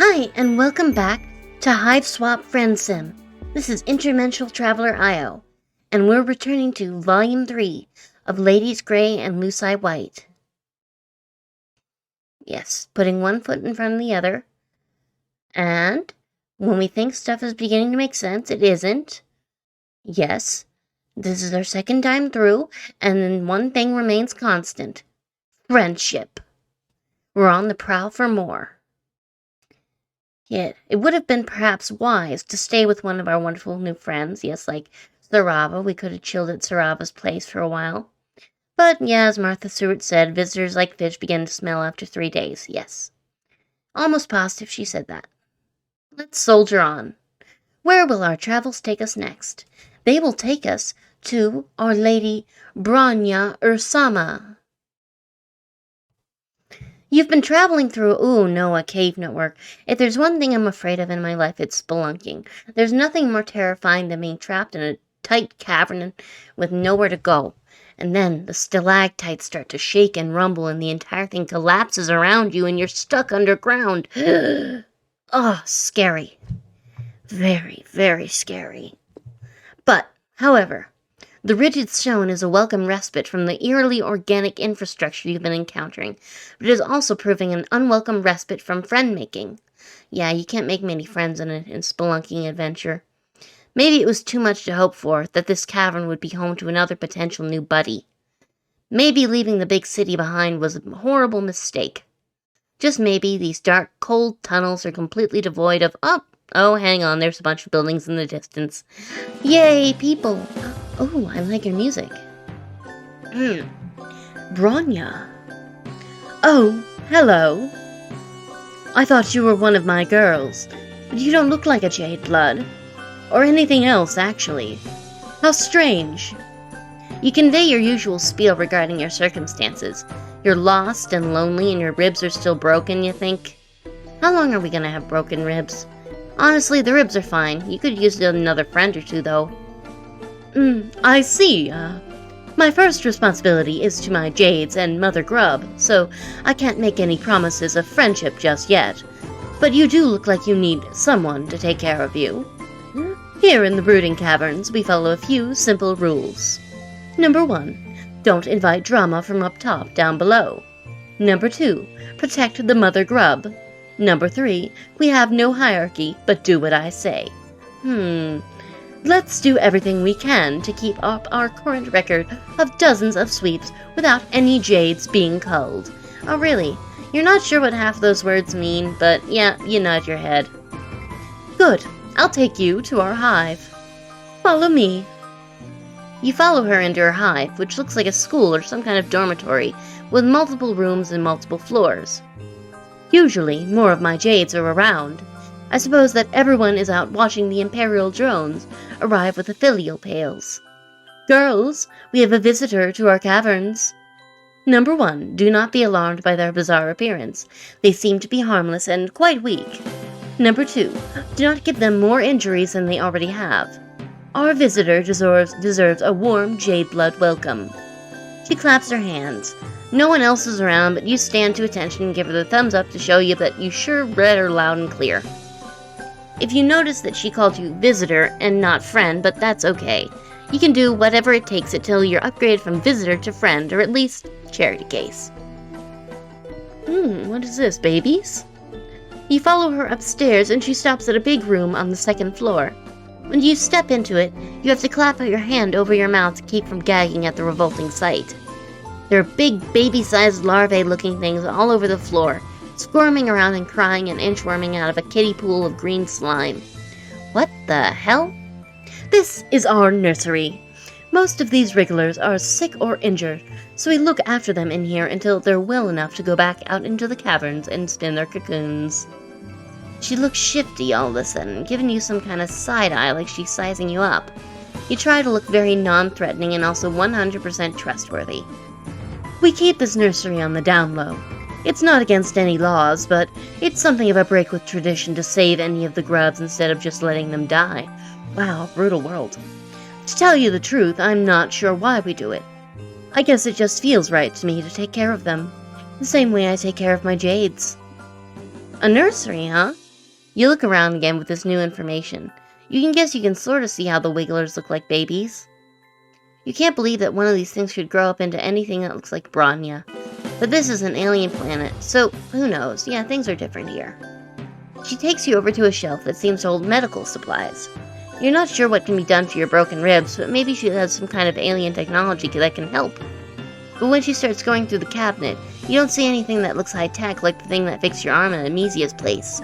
Hi, and welcome back to HiveSwap Friendsim. This is Interdimensional Traveler IO, and we're returning to Volume 3 of Ladies Grey and Lucy White. Yes, putting one foot in front of the other. And when we think stuff is beginning to make sense, it isn't. Yes, this is our second time through, and then one thing remains constant. Friendship. We're on the prowl for more. Yet, it would have been perhaps wise to stay with one of our wonderful new friends. Yes, like Sarava. We could have chilled at Sarava's place for a while. But, yeah, as Martha Stewart said, visitors like fish begin to smell after 3 days. Yes. Almost positive she said that. Let's soldier on. Where will our travels take us next? They will take us to Our Lady Bronya Ursama. You've been traveling through, a cave network. If there's one thing I'm afraid of in my life, it's spelunking. There's nothing more terrifying than being trapped in a tight cavern with nowhere to go. And then the stalactites start to shake and rumble and the entire thing collapses around you and you're stuck underground. Scary. Very, very scary. But, however, the rigid stone is a welcome respite from the eerily organic infrastructure you've been encountering, but it is also proving an unwelcome respite from friend-making. Yeah, you can't make many friends in spelunking adventure. Maybe it was too much to hope for that this cavern would be home to another potential new buddy. Maybe leaving the big city behind was a horrible mistake. Just maybe these dark, cold tunnels are completely devoid of... Oh, hang on, there's a bunch of buildings in the distance. Yay, people! Oh, I like your music. Bronya. Oh, hello. I thought you were one of my girls, but you don't look like a Jade Blood. Or anything else, actually. How strange. You convey your usual spiel regarding your circumstances. You're lost and lonely and your ribs are still broken, you think? How long are we gonna have broken ribs? Honestly, the ribs are fine. You could use another friend or two, though. I see. My first responsibility is to my Jades and Mother Grub, so I can't make any promises of friendship just yet. But you do look like you need someone to take care of you. Here in the Brooding Caverns, we follow a few simple rules. Number 1, don't invite drama from up top down below. Number 2, protect the Mother Grub. Number 3, we have no hierarchy, but do what I say. Let's do everything we can to keep up our current record of dozens of sweeps without any Jades being culled. Oh, really? You're not sure what half those words mean, but yeah, you nod your head. Good. I'll take you to our hive. Follow me. You follow her into her hive, which looks like a school or some kind of dormitory, with multiple rooms and multiple floors. Usually, more of my Jades are around. I suppose that everyone is out watching the Imperial drones arrive with the filial pails. Girls, we have a visitor to our caverns. Number 1, do not be alarmed by their bizarre appearance. They seem to be harmless and quite weak. Number 2, do not give them more injuries than they already have. Our visitor deserves a warm Jade Blood welcome. She claps her hands. No one else is around, but you stand to attention and give her the thumbs up to show you that you sure read her loud and clear. If you notice that she called you visitor and not friend, but that's okay. You can do whatever it takes until you're upgraded from visitor to friend, or at least charity case. What is this, babies? You follow her upstairs and she stops at a big room on the second floor. When you step into it, you have to clap your hand over your mouth to keep from gagging at the revolting sight. There are big baby-sized larvae-looking things all over the floor, squirming around and crying and inchworming out of a kiddie pool of green slime. What the hell? This is our nursery. Most of these wrigglers are sick or injured, so we look after them in here until they're well enough to go back out into the caverns and spin their cocoons. She looks shifty all of a sudden, giving you some kind of side-eye like she's sizing you up. You try to look very non-threatening and also 100% trustworthy. We keep this nursery on the down low. It's not against any laws, but it's something of a break with tradition to save any of the grubs instead of just letting them die. Wow, brutal world. To tell you the truth, I'm not sure why we do it. I guess it just feels right to me to take care of them, the same way I take care of my Jades. A nursery, huh? You look around again with this new information. You can sort of see how the Wigglers look like babies. You can't believe that one of these things should grow up into anything that looks like Bronya. But this is an alien planet, so who knows? Yeah, things are different here. She takes you over to a shelf that seems to hold medical supplies. You're not sure what can be done for your broken ribs, but maybe she has some kind of alien technology that can help. But when she starts going through the cabinet, you don't see anything that looks high-tech like the thing that fixed your arm at Amesia's place.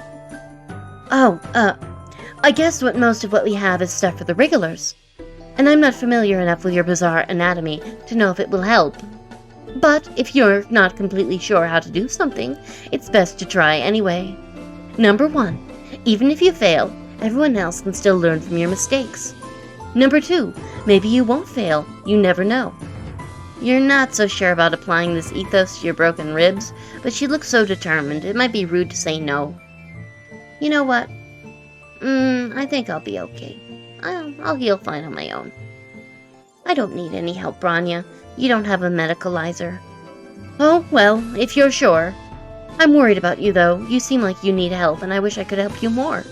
I guess most of what we have is stuff for the Wrigglers. And I'm not familiar enough with your bizarre anatomy to know if it will help. But if you're not completely sure how to do something, it's best to try anyway. Number 1, even if you fail, everyone else can still learn from your mistakes. Number 2, maybe you won't fail, you never know. You're not so sure about applying this ethos to your broken ribs, but she looks so determined, it might be rude to say no. You know what? I think I'll be okay. I'll heal fine on my own. I don't need any help, Bronya. You don't have a medicalizer. Oh, well, if you're sure. I'm worried about you, though. You seem like you need help, and I wish I could help you more.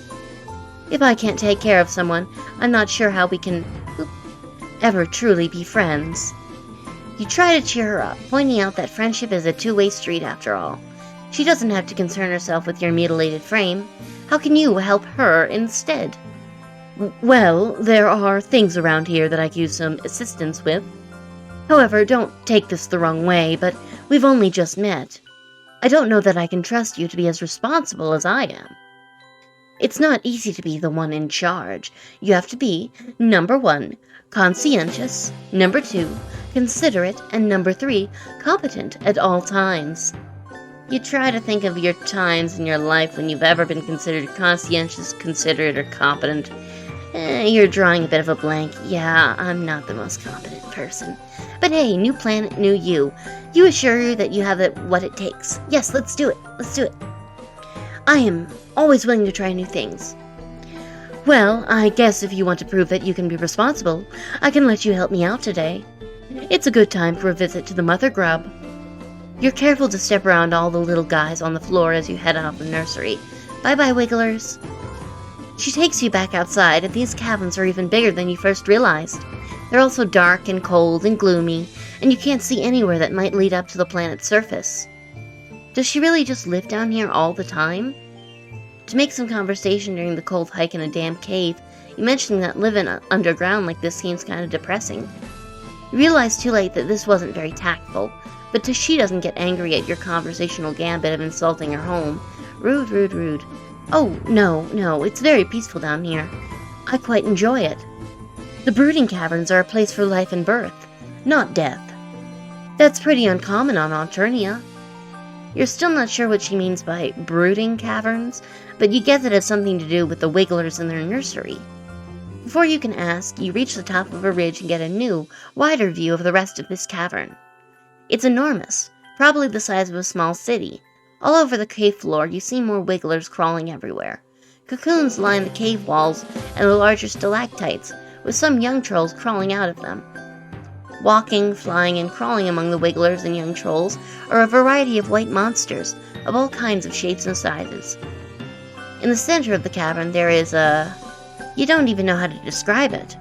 If I can't take care of someone, I'm not sure how we can ever truly be friends. You try to cheer her up, pointing out that friendship is a two-way street after all. She doesn't have to concern herself with your mutilated frame. How can you help her instead? Well, there are things around here that I could use some assistance with. However, don't take this the wrong way, but we've only just met. I don't know that I can trust you to be as responsible as I am. It's not easy to be the one in charge. You have to be, number 1, conscientious, number 2, considerate, and number 3, competent at all times. You try to think of your times in your life when you've ever been considered conscientious, considerate, or competent. You're drawing a bit of a blank. Yeah, I'm not the most competent person. But hey, new planet, new you. You assure that you have what it takes. Yes, let's do it. Let's do it. I am always willing to try new things. Well, I guess if you want to prove that you can be responsible, I can let you help me out today. It's a good time for a visit to the mother grub. You're careful to step around all the little guys on the floor as you head out of the nursery. Bye-bye, Wigglers. She takes you back outside, and these caverns are even bigger than you first realized. They're also dark and cold and gloomy, and you can't see anywhere that might lead up to the planet's surface. Does she really just live down here all the time? To make some conversation during the cold hike in a damp cave, you mention that living underground like this seems kind of depressing. You realize too late that this wasn't very tactful, but she doesn't get angry at your conversational gambit of insulting her home. Rude, rude, rude. Oh, no, it's very peaceful down here. I quite enjoy it. The brooding caverns are a place for life and birth, not death. That's pretty uncommon on Alternia. You're still not sure what she means by brooding caverns, but you guess it has something to do with the Wigglers in their nursery. Before you can ask, you reach the top of a ridge and get a new, wider view of the rest of this cavern. It's enormous, probably the size of a small city. All over the cave floor, you see more Wigglers crawling everywhere. Cocoons line the cave walls and the larger stalactites, with some young trolls crawling out of them. Walking, flying, and crawling among the Wigglers and young trolls are a variety of white monsters of all kinds of shapes and sizes. In the center of the cavern, there is you don't even know how to describe it.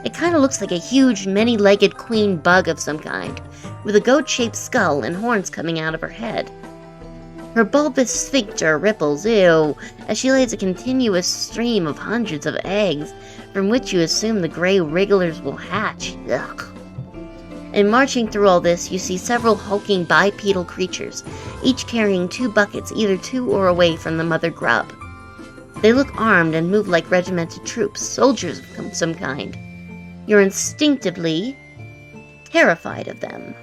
It kind of looks like a huge, many-legged queen bug of some kind, with a goat-shaped skull and horns coming out of her head. Her bulbous sphincter ripples, as she lays a continuous stream of hundreds of eggs, from which you assume the gray Wrigglers will hatch. Ugh. And marching through all this, you see several hulking bipedal creatures, each carrying 2 buckets either to or away from the mother grub. They look armed and move like regimented troops, soldiers of some kind. You're instinctively terrified of them.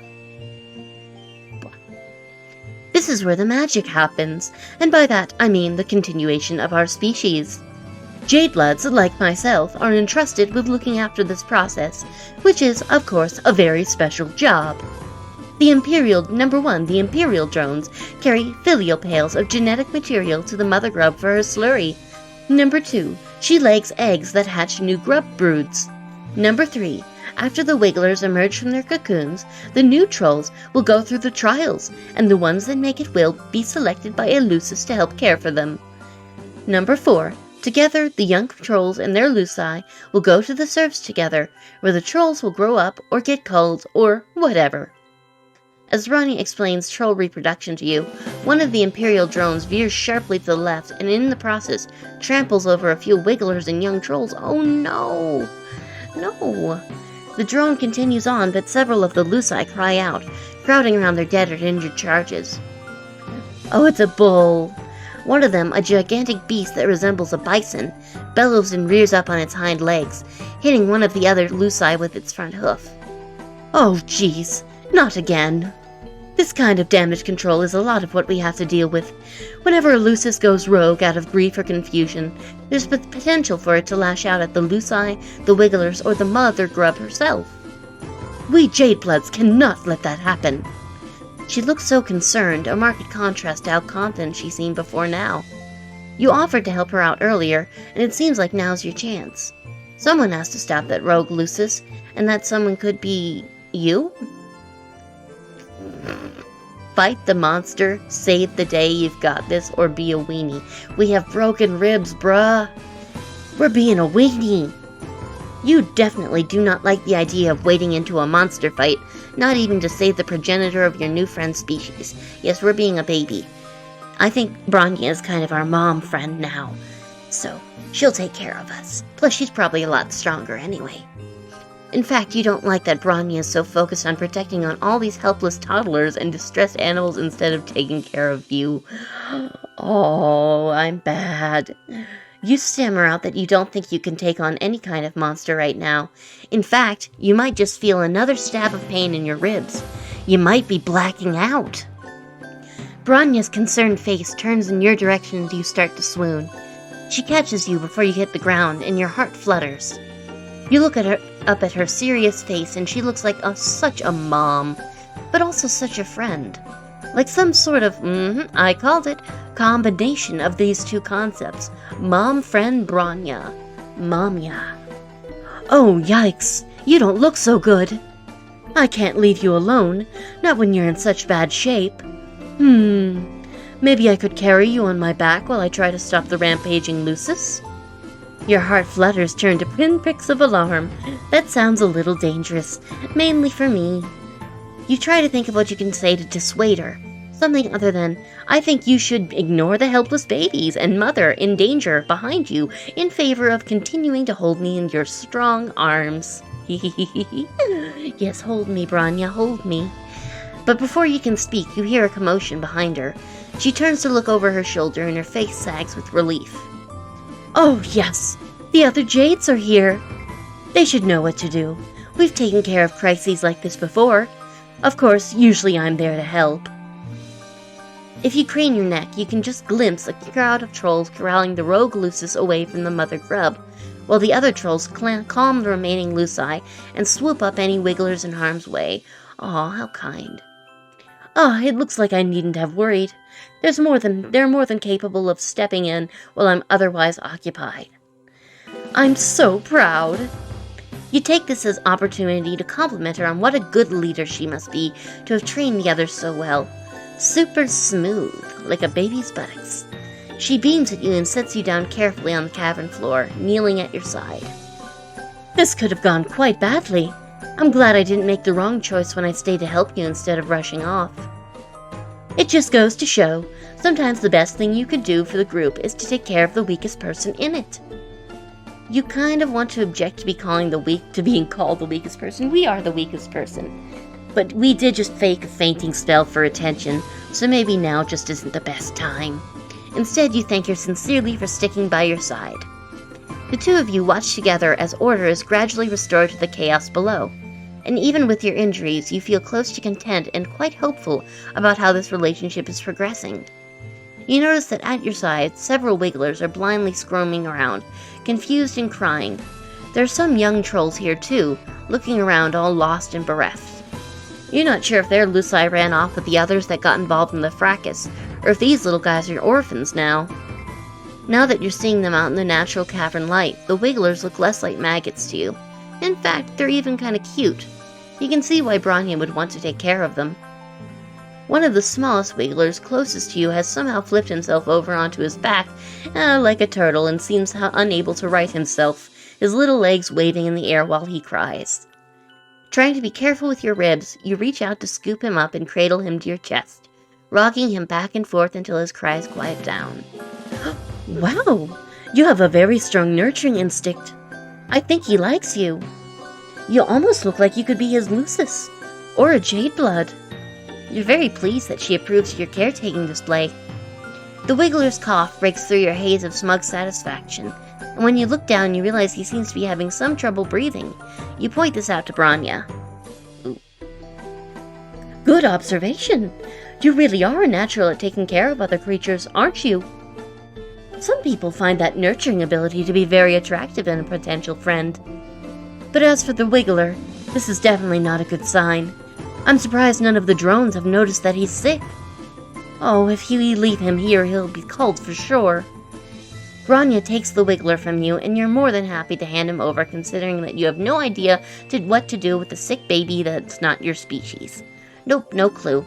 This is where the magic happens, and by that I mean the continuation of our species. Jadebloods, like myself, are entrusted with looking after this process, which is, of course, a very special job. The Imperial drones carry filial pails of genetic material to the mother grub for her slurry. Number 2, she lays eggs that hatch new grub broods. Number 3, after the Wigglers emerge from their cocoons, the new trolls will go through the trials, and the ones that make it will be selected by Elusis to help care for them. Number 4. Together, the young trolls and their Luci will go to the surfs together, where the trolls will grow up or get culled or whatever. As Bronya explains troll reproduction to you, one of the Imperial drones veers sharply to the left and in the process tramples over a few wigglers and young trolls. Oh no! No! The drone continues on, but several of the Luci cry out, crowding around their dead or injured charges. Oh, it's a bull! One of them, a gigantic beast that resembles a bison, bellows and rears up on its hind legs, hitting one of the other Luci with its front hoof. Oh, jeez, not again. This kind of damage control is a lot of what we have to deal with. Whenever a Lucis goes rogue out of grief or confusion, there's the potential for it to lash out at the Luci, the Wigglers, or the Mother Grub herself. We Jadebloods cannot let that happen. She looks so concerned, a marked contrast to how confident she seemed before now. You offered to help her out earlier, and it seems like now's your chance. Someone has to stop that rogue Lucis, and that someone could be you? Fight the monster, save the day, you've got this, or be a weenie. We have broken ribs, bruh. We're being a weenie. You definitely do not like the idea of wading into a monster fight, not even to save the progenitor of your new friend's species. Yes, we're being a baby. I think Bronya is kind of our mom friend now, so she'll take care of us. Plus, she's probably a lot stronger anyway. In fact, you don't like that Bronya is so focused on protecting on all these helpless toddlers and distressed animals instead of taking care of you. Oh, I'm bad. You stammer out that you don't think you can take on any kind of monster right now. In fact, you might just feel another stab of pain in your ribs. You might be blacking out. Bronya's concerned face turns in your direction as you start to swoon. She catches you before you hit the ground, and your heart flutters. You look at her up at her serious face, and she looks like such a mom, but also such a friend. Like some sort of, I called it, combination of these two concepts. Mom-friend Bronya. Momya. Oh, yikes. You don't look so good. I can't leave you alone, not when you're in such bad shape. Maybe I could carry you on my back while I try to stop the rampaging Lucis? Your heart flutters turn to pinpricks of alarm. That sounds a little dangerous, mainly for me. You try to think of what you can say to dissuade her. Something other than, I think you should ignore the helpless babies and mother in danger behind you in favor of continuing to hold me in your strong arms. Yes, hold me, Bronya, hold me. But before you can speak, you hear a commotion behind her. She turns to look over her shoulder and her face sags with relief. Oh, yes! The other Jades are here! They should know what to do. We've taken care of crises like this before. Of course, usually I'm there to help. If you crane your neck, you can just glimpse a crowd of trolls corralling the rogue Lucis away from the mother grub, while the other trolls calm the remaining Luci and swoop up any wigglers in harm's way. Aw, how kind. It looks like I needn't have worried. They're more than capable of stepping in while I'm otherwise occupied. I'm so proud. You take this as opportunity to compliment her on what a good leader she must be to have trained the others so well. Super smooth, like a baby's buttocks. She beams at you and sets you down carefully on the cavern floor, kneeling at your side. This could have gone quite badly. I'm glad I didn't make the wrong choice when I stayed to help you instead of rushing off. It just goes to show, sometimes the best thing you could do for the group is to take care of the weakest person in it. You kind of want to object to being called the weakest person. We are the weakest person. But we did just fake a fainting spell for attention, so maybe now just isn't the best time. Instead, you thank her sincerely for sticking by your side. The two of you watch together as order is gradually restored to the chaos below. And even with your injuries, you feel close to content and quite hopeful about how this relationship is progressing. You notice that at your side, several wigglers are blindly squirming around, confused and crying. There are some young trolls here too, looking around all lost and bereft. You're not sure if their Luci ran off with the others that got involved in the fracas, or if these little guys are orphans now. Now that you're seeing them out in the natural cavern light, the wigglers look less like maggots to you. In fact, they're even kind of cute. You can see why Bronya would want to take care of them. One of the smallest wigglers closest to you has somehow flipped himself over onto his back like a turtle and seems unable to right himself, his little legs waving in the air while he cries. Trying to be careful with your ribs, you reach out to scoop him up and cradle him to your chest, rocking him back and forth until his cries quiet down. Wow! You have a very strong nurturing instinct. I think he likes you. You almost look like you could be his Lucis, or a Jade Blood. You're very pleased that she approves of your caretaking display. The Wiggler's cough breaks through your haze of smug satisfaction, and when you look down, you realize he seems to be having some trouble breathing. You point this out to Bronya. Ooh. Good observation. You really are a natural at taking care of other creatures, aren't you? Some people find that nurturing ability to be very attractive in a potential friend. But as for the Wiggler, this is definitely not a good sign. I'm surprised none of the drones have noticed that he's sick. Oh, if you leave him here, he'll be culled for sure. Bronya takes the Wiggler from you, and you're more than happy to hand him over, considering that you have no idea what to do with a sick baby that's not your species. Nope, no clue.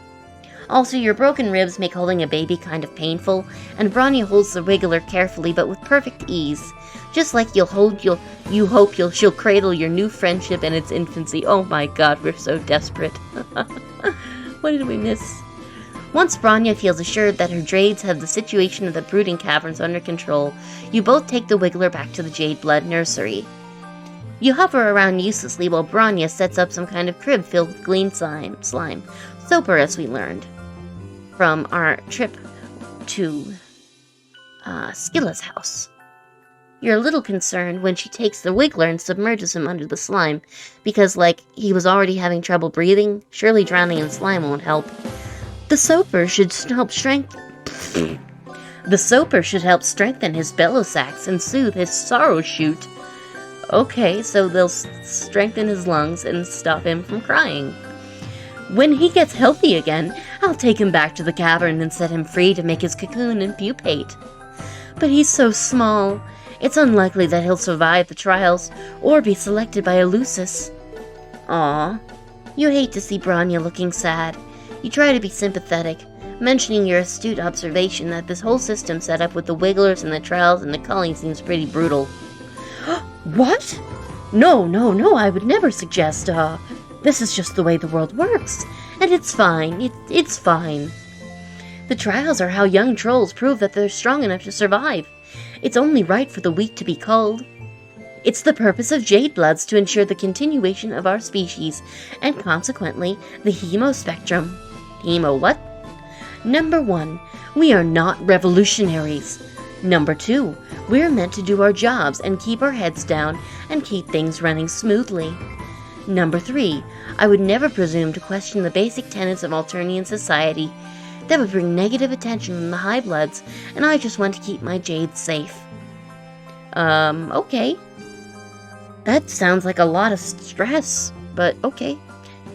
Also, your broken ribs make holding a baby kind of painful, and Bronya holds the Wiggler carefully but with perfect ease. Just like she'll cradle your new friendship in its infancy. Oh my god, we're so desperate. What did we miss? Once Bronya feels assured that her Jades have the situation of the brooding caverns under control, you both take the Wiggler back to the Jade Blood nursery. You hover around uselessly while Bronya sets up some kind of crib filled with green slime. Soper, as we learned from our trip to Skilla's house. You're a little concerned when she takes the Wiggler and submerges him under the slime, because, he was already having trouble breathing, surely drowning in slime won't help. The Soper should help strengthen his bellow sacs and soothe his sorrow chute. Okay, so they'll strengthen his lungs and stop him from crying. When he gets healthy again, I'll take him back to the cavern and set him free to make his cocoon and pupate. But he's so small, it's unlikely that he'll survive the trials or be selected by a Lucis. Aw, you hate to see Bronya looking sad. You try to be sympathetic, mentioning your astute observation that this whole system set up with the Wigglers and the trials and the culling seems pretty brutal. What? No, I would never suggest, this is just the way the world works, and it's fine, it's fine. The trials are how young trolls prove that they're strong enough to survive. It's only right for the weak to be culled. It's the purpose of Jade Bloods to ensure the continuation of our species, and consequently, the hemo spectrum. Hemo what? Number 1, we are not revolutionaries. Number 2, we're meant to do our jobs and keep our heads down and keep things running smoothly. Number 3, I would never presume to question the basic tenets of Alternian society. That would bring negative attention from the High Bloods, and I just want to keep my Jades safe. Okay. That sounds like a lot of stress, but okay.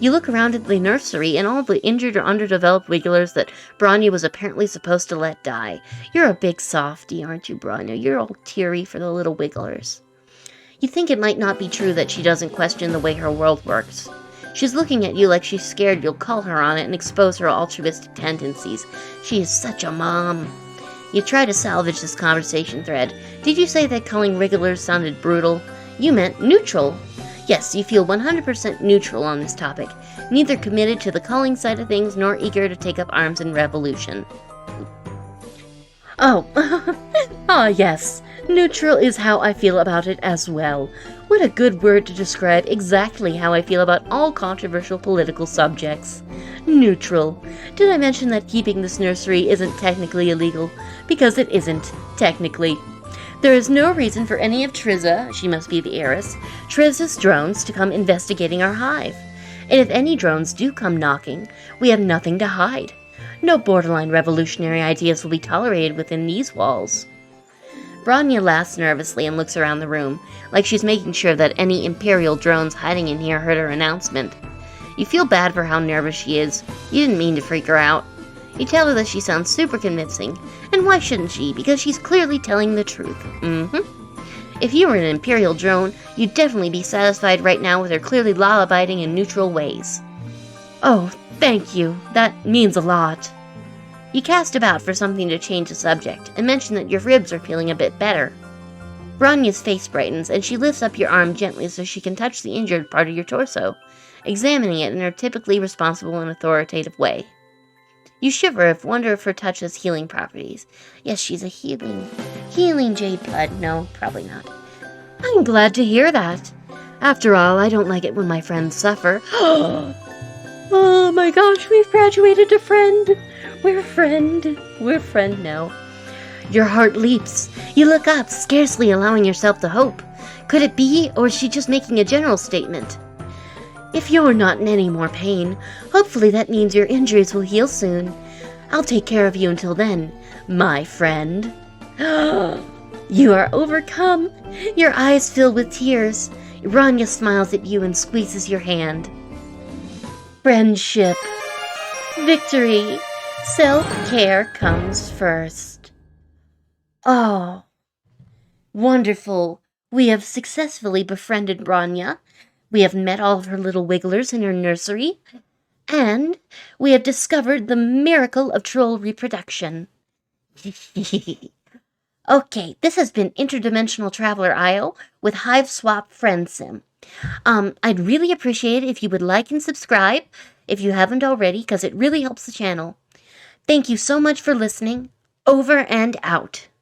You look around at the nursery and all the injured or underdeveloped Wigglers that Bronya was apparently supposed to let die. You're a big softy, aren't you, Bronya? You're all teary for the little Wigglers. You think it might not be true that she doesn't question the way her world works. She's looking at you like she's scared you'll call her on it and expose her altruistic tendencies. She is such a mom. You try to salvage this conversation thread. Did you say that culling Wigglers sounded brutal? You meant neutral. Yes, you feel 100% neutral on this topic, neither committed to the culling side of things nor eager to take up arms in revolution. Oh, yes. Neutral is how I feel about it as well. What a good word to describe exactly how I feel about all controversial political subjects. Neutral. Did I mention that keeping this nursery isn't technically illegal? Because it isn't, technically. There is no reason for any of Trizza, she must be the heiress, Trizza's drones to come investigating our hive. And if any drones do come knocking, we have nothing to hide. No borderline revolutionary ideas will be tolerated within these walls. Bronya laughs nervously and looks around the room, like she's making sure that any Imperial drones hiding in here heard her announcement. You feel bad for how nervous she is. You didn't mean to freak her out. You tell her that she sounds super convincing, and why shouldn't she? Because she's clearly telling the truth. If you were an Imperial drone, you'd definitely be satisfied right now with her clearly law-abiding and neutral ways. Oh, Thank you. That means a lot. You cast about for something to change the subject, and mention that your ribs are feeling a bit better. Bronya's face brightens, and she lifts up your arm gently so she can touch the injured part of your torso, examining it in her typically responsible and authoritative way. You shiver, wonder if her touch has healing properties. Yes, she's a healing jade blood. No, probably not. I'm glad to hear that. After all, I don't like it when my friends suffer. Oh my gosh, we've graduated to friend. We're friend now. Your heart leaps. You look up, scarcely allowing yourself to hope. Could it be, or is she just making a general statement? If you're not in any more pain, hopefully that means your injuries will heal soon. I'll take care of you until then, my friend. You are overcome. Your eyes fill with tears. Bronya smiles at you and squeezes your hand. Friendship. Victory. Self-care comes first. Oh, wonderful. We have successfully befriended Bronya. We have met all of her little wigglers in her nursery. And we have discovered the miracle of troll reproduction. Okay, this has been Interdimensional Traveler IO with HiveSwap Friendsim. I'd really appreciate it if you would like and subscribe if you haven't already, because it really helps the channel. Thank you so much for listening. Over and out.